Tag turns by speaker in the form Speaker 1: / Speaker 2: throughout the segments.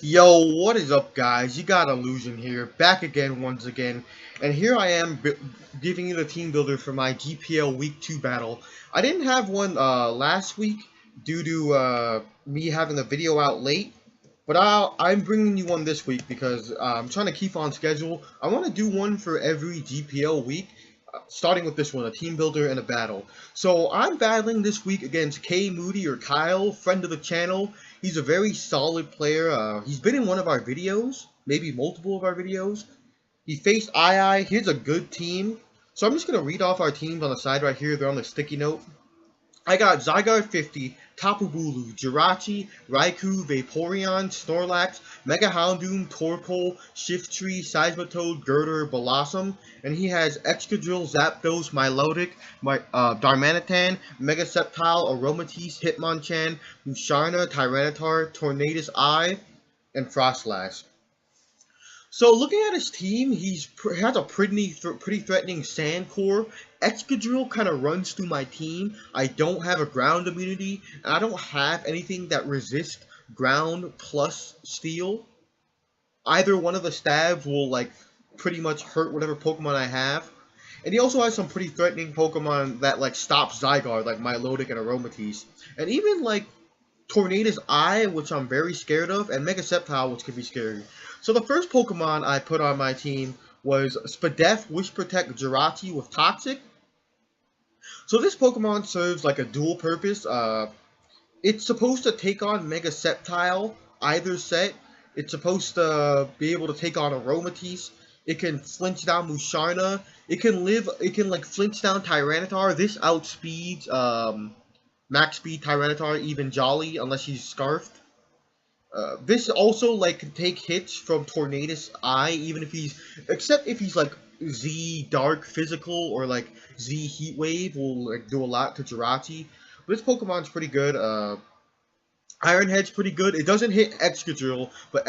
Speaker 1: Yo, what is up, guys? You got Illusion here, back again once again, and here I am giving you the team builder for my GPL Week 2 battle. I didn't have one last week due to me having the video out late, but I'm bringing you one this week because I'm trying to keep on schedule. I want to do one for every GPL week, starting with this one, a team builder and a battle. So I'm battling this week against Kmoody or Kyle, friend of the channel. He's a very solid player. He's been in one of our videos, maybe multiple of our videos. He faced II. Here's a good team. So I'm just going to read off our teams on the side right here. They're on the sticky note. I got Zygarde 50, Tapu Bulu, Jirachi, Raikou, Vaporeon, Snorlax, Mega Houndoom, Torkoal, Shiftry, Seismitoad, Girder, Blossom, and he has Excadrill, Zapdos, Milotic, Darmanitan, Mega Sceptile, Aromatisse, Hitmonchan, Musharna, Tyranitar, Tornadus Eye, and Frostlass. So looking at his team, he has a pretty threatening sand core. Excadrill kind of runs through my team. I don't have a ground immunity, and I don't have anything that resists ground plus steel. Either one of the stabs will like pretty much hurt whatever Pokemon I have. And he also has some pretty threatening Pokemon that like stop Zygarde, like Milotic and Aromatisse. And even like Tornadus Eye, which I'm very scared of, and Mega Sceptile, which could be scary. So the first Pokemon I put on my team was Spadef Wish Protect Jirachi with Toxic. So this Pokemon serves like a dual purpose. It's supposed to take on Mega Sceptile, either set. It's supposed to be able to take on Aromatisse. It can flinch down Musharna. It can like flinch down Tyranitar. This outspeeds max speed Tyranitar, even Jolly, unless she's Scarfed. This also like can take hits from Tornadus Eye, even if except if he's like Z Dark Physical or like Z Heat Wave will like do a lot to Jirachi. But this Pokemon's pretty good. Iron Head's pretty good. It doesn't hit Excadrill, but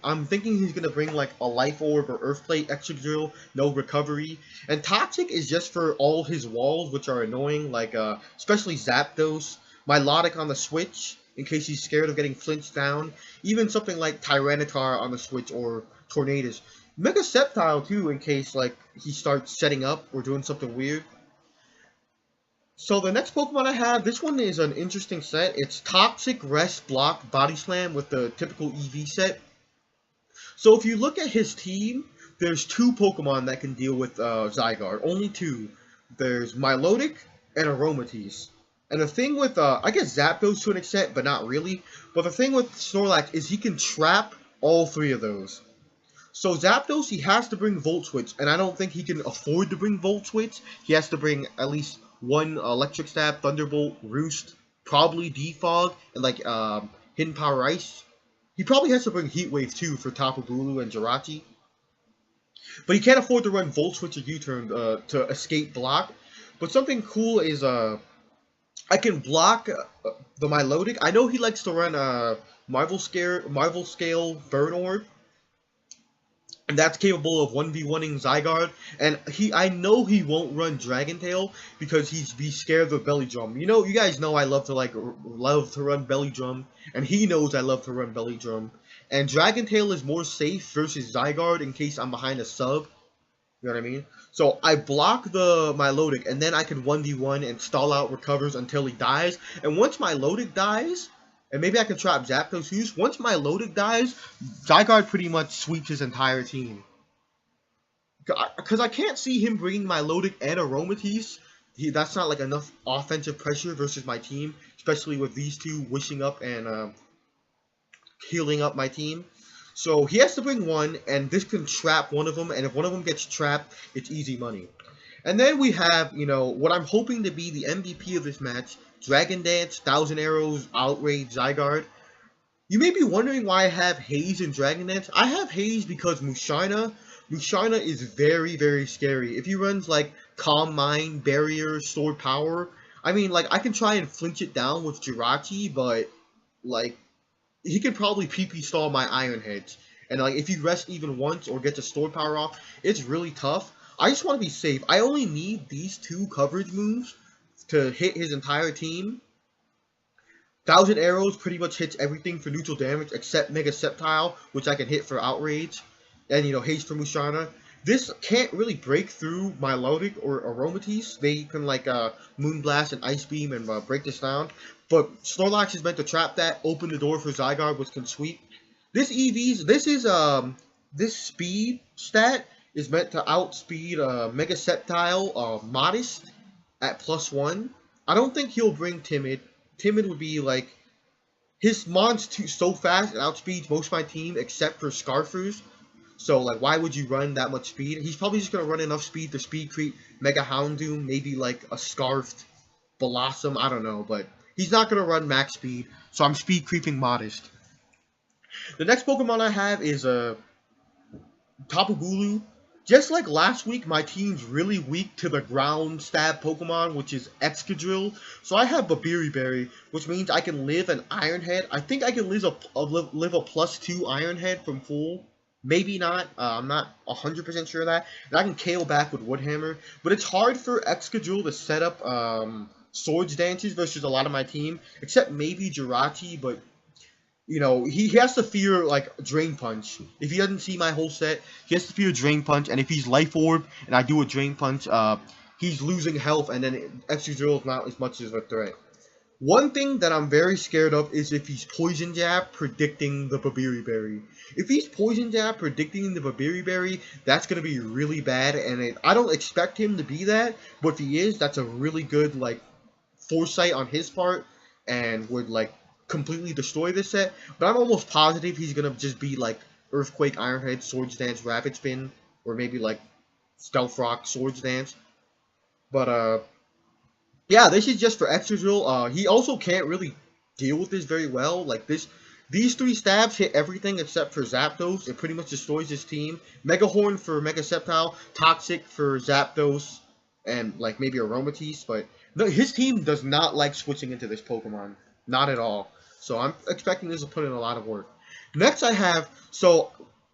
Speaker 1: I'm thinking he's gonna bring like a Life Orb or Earth Plate Excadrill, no recovery. And Toxic is just for all his walls, which are annoying, like especially Zapdos, Milotic on the Switch, in case he's scared of getting flinched down. Even something like Tyranitar on the Switch or Tornadus. Mega Sceptile too, in case like he starts setting up or doing something weird. So the next Pokemon I have, this one is an interesting set. It's Toxic, Rest, Block, Body Slam with the typical EV set. So if you look at his team, there's two Pokemon that can deal with Zygarde. Only two. There's Milotic and Aromatisse. And the thing with, I guess Zapdos to an extent, but not really. But the thing with Snorlax is he can trap all three of those. So Zapdos, he has to bring Volt Switch, and I don't think he can afford to bring Volt Switch. He has to bring at least one Electric Stab, Thunderbolt, Roost, probably Defog, and like Hidden Power Ice. He probably has to bring Heat Wave too for Tapu Bulu and Jirachi. But he can't afford to run Volt Switch or U-Turn to escape block. But something cool is I can block the Milotic. I know he likes to run Marvel Scale Burn Orb. And that's capable of 1v1ing Zygarde, and I know he won't run Dragon Tail because he's scared of Belly Drum. You know, you guys know I love to run Belly Drum, and he knows I love to run Belly Drum. And Dragon Tail is more safe versus Zygarde in case I'm behind a sub. You know what I mean? So I block the Milotic, and then I can 1v1 and stall out recovers until he dies. And once Milotic dies, and maybe I can trap Zapdos use. Once Milotic dies, Zygarde pretty much sweeps his entire team. Because I can't see him bringing Milotic and Aromatisse. That's not like enough offensive pressure versus my team. Especially with these two wishing up and healing up my team. So he has to bring one, and this can trap one of them. And if one of them gets trapped, it's easy money. And then we have, you know, what I'm hoping to be the MVP of this match. Dragon Dance, Thousand Arrows, Outrage, Zygarde. You may be wondering why I have Haze and Dragon Dance. I have Haze because Musharna is very, very scary. If he runs like Calm Mind, Barrier, Sword Power, I mean, like, I can try and flinch it down with Jirachi, but, like, he can probably PP stall my Iron Heads. And, like, if he rests even once or gets a Sword Power off, it's really tough. I just want to be safe. I only need these two coverage moves to hit his entire team. Thousand Arrows pretty much hits everything for neutral damage except Mega Sceptile, which I can hit for outrage, and Haste for Musharna. This can't really break through Milotic or Aromatisse. They can like Moonblast and Ice Beam and break this down. But Snorlax is meant to trap that, open the door for Zygarde, which can sweep. This speed stat is meant to outspeed Mega Sceptile Modest at +1. I don't think he'll bring Timid. Timid would be like, his mon's so fast and outspeeds most of my team except for Scarfers. So like, why would you run that much speed? He's probably just gonna run enough speed to speed creep Mega Houndoom, maybe like a Scarfed Blossom, I don't know, but he's not gonna run max speed, so I'm speed creeping Modest. The next Pokemon I have is Tapu Bulu. Just like last week, my team's really weak to the ground stab Pokemon, which is Excadrill. So I have Babiri Berry, which means I can live an Iron Head. I think I can live a +2 Iron Head from full. Maybe not. I'm not 100% sure of that. And I can KO back with Wood Hammer. But it's hard for Excadrill to set up Swords Dances versus a lot of my team, except maybe Jirachi, but he has to fear, like, Drain Punch. If he doesn't see my whole set, he has to fear Drain Punch, and if he's Life Orb, and I do a Drain Punch, he's losing health, and then Excadrill is not as much as a threat. One thing that I'm very scared of is if he's Poison Jab predicting the Babiri Berry. If he's Poison Jab predicting the Babiri Berry, that's going to be really bad, and I don't expect him to be that, but if he is, that's a really good, like, foresight on his part, and would, like, completely destroy this set, but I'm almost positive he's gonna just be like Earthquake, Iron Head, Swords Dance, Rapid Spin, or maybe like Stealth Rock, Swords Dance. But yeah, this is just for Excadrill. He also can't really deal with this very well. Like these 3 stabs hit everything except for Zapdos. It pretty much destroys his team. Mega Horn for Mega Sceptile, Toxic for Zapdos, and like maybe Aromatisse. But no, his team does not like switching into this Pokemon. Not at all. So I'm expecting this to put in a lot of work. Next I have, so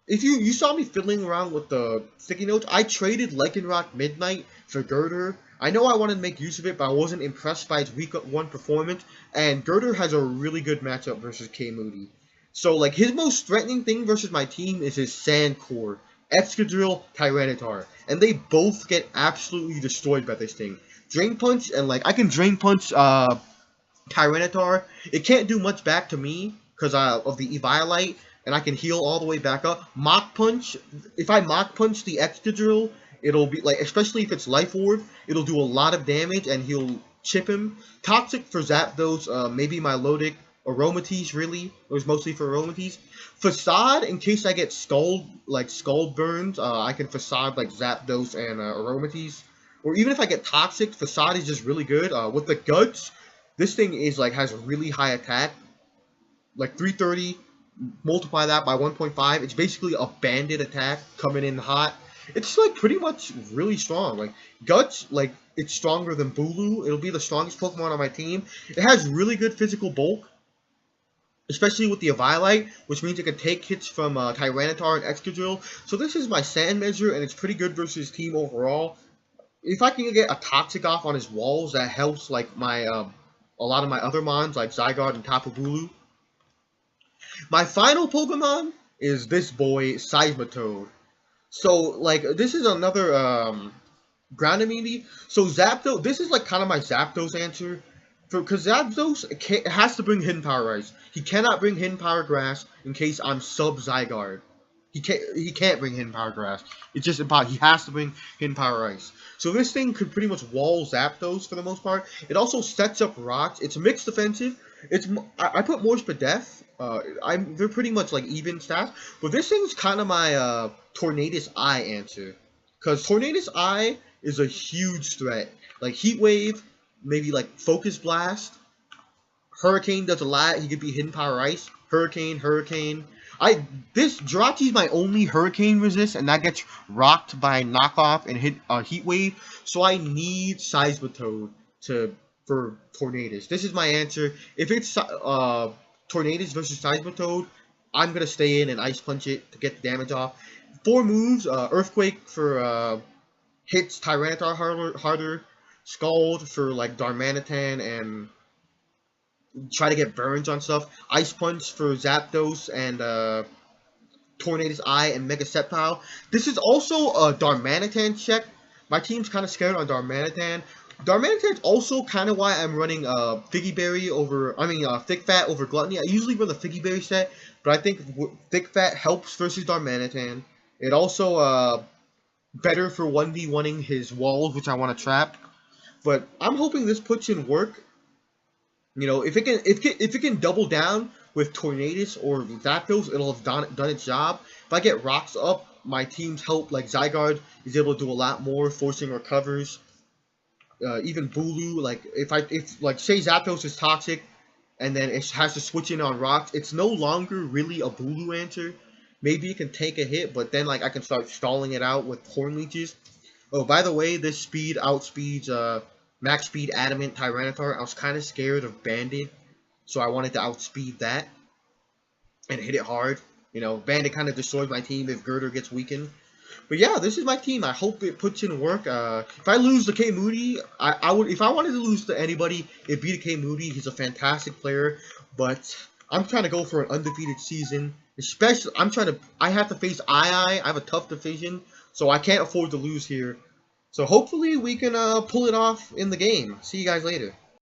Speaker 1: if you saw me fiddling around with the sticky notes, I traded Lycanroc Midnight for Girder. I know I wanted to make use of it, but I wasn't impressed by its week 1 performance, and Girder has a really good matchup versus Kmoody. So like his most threatening thing versus my team is his Sand Core, Excadrill, Tyranitar, and they both get absolutely destroyed by this thing. Drain Punch, and like I can Drain Punch Tyranitar. It can't do much back to me because of the Eviolite, and I can heal all the way back up. Mach Punch, if I Mach Punch the Excadrill, it'll be like, especially if it's Life Orb, it'll do a lot of damage and he'll chip him. Toxic for Zapdos, maybe Milotic, Aromatisse really, it was mostly for Aromatisse. Facade, in case I get Scald burns, I can Facade like Zapdos and Aromatisse. Or even if I get Toxic, Facade is just really good. With the Guts, this thing is like has a really high attack, like 330. Multiply that by 1.5. It's basically a bandit attack coming in hot. It's like pretty much really strong. Like Guts, like it's stronger than Bulu. It'll be the strongest Pokemon on my team. It has really good physical bulk, especially with the Eviolite, which means it can take hits from Tyranitar and Excadrill. So this is my sand measure, and it's pretty good versus his team overall. If I can get a Toxic off on his walls, that helps like my a lot of my other mons like Zygarde and Tapu Bulu. My final Pokemon is this boy, Seismitoad. So, like, this is another ground immunity. So, Zapdos, this is like kind of my Zapdos answer. Because Zapdos has to bring Hidden Power Ice. He cannot bring Hidden Power Grass in case I'm sub Zygarde. He can't bring Hidden Power Grass. It's just impossible. He has to bring Hidden Power Ice. So this thing could pretty much wall Zapdos for the most part. It also sets up rocks. It's mixed defensive. I put more Spadef. They're pretty much like even stats. But this thing's kind of my Tornadus Eye answer. Because Tornadus Eye is a huge threat. Like Heat Wave, maybe like Focus Blast. Hurricane does a lot. He could be Hidden Power Ice. Hurricane. This Jirachi's my only Hurricane resist, and that gets rocked by Knockoff and Heat Wave. So I need Seismitoad for Tornadus. This is my answer. If it's Tornadus versus Seismitoad, I'm gonna stay in and Ice Punch it to get the damage off. 4 moves: Earthquake for hits Tyranitar harder, Scald for like Darmanitan and try to get burns on stuff. Ice Punch for Zapdos and Tornado's Eye and Mega Sceptile. This is also a Darmanitan check. My team's kind of scared on Darmanitan. Darmanitan's also kind of why I'm running Figgy Berry over, Thick Fat over Gluttony. I usually run the Figgy Berry set, but I think Thick Fat helps versus Darmanitan. It also better for 1v1ing his walls, which I want to trap. But I'm hoping this puts in work. You know, if it can double down with Tornadus or Zapdos, it'll have done its job. If I get rocks up, my team's help, like Zygarde, is able to do a lot more, forcing recovers. Even Bulu, like if say Zapdos is toxic, and then it has to switch in on rocks, it's no longer really a Bulu answer. Maybe it can take a hit, but then like I can start stalling it out with Horn Leeches. Oh, by the way, this speed outspeeds Max Speed Adamant Tyranitar. I was kind of scared of Bandit, so I wanted to outspeed that and hit it hard. You know, Bandit kind of destroys my team if Girder gets weakened. But yeah, this is my team. I hope it puts in work. If I lose to Kmoody, I would. If I wanted to lose to anybody, it'd be to Kmoody. He's a fantastic player, but I'm trying to go for an undefeated season. Especially, I have to face I have a tough division, so I can't afford to lose here. So hopefully we can pull it off in the game. See you guys later.